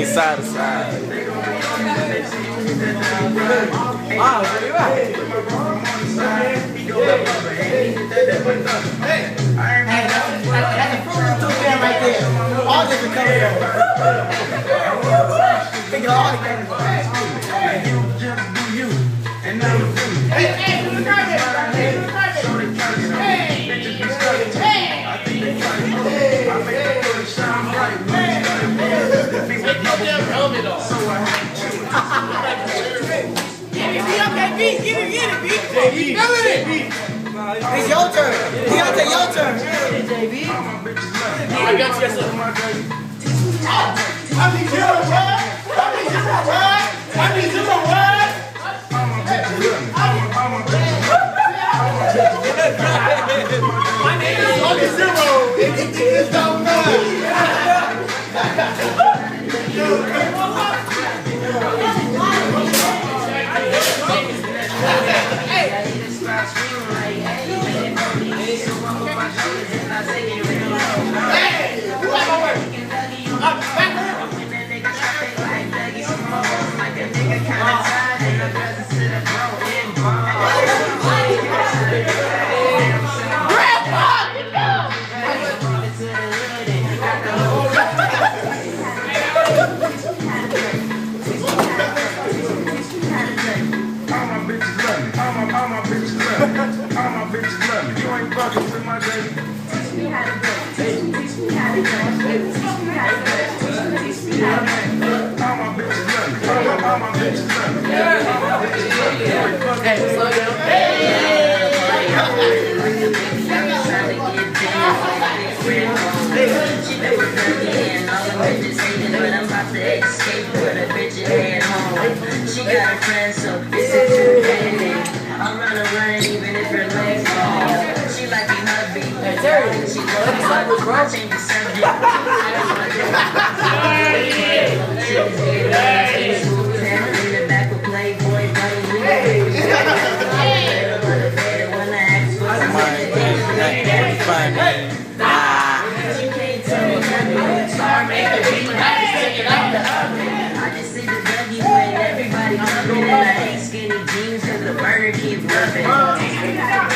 swing side to side. Wow, where you at? Hey, that's a fruit loop there right there. All different colors. Think of all the colors. It's your turn. Deontay, your turn. JB. I got you. I need you to ride. I need you to ride. I need you to ride. My name is Lucky Zero. It's don't matter. She got a friend, so this is too bad. I'm running around even if her legs fall. She like me hubby. She loves I change the subject. In the back of Playboy, she can't tell me nothing. Star maker, I just see the W when everybody jumping, and I hate skinny jeans cause the burner keep rubbing. Teach me how to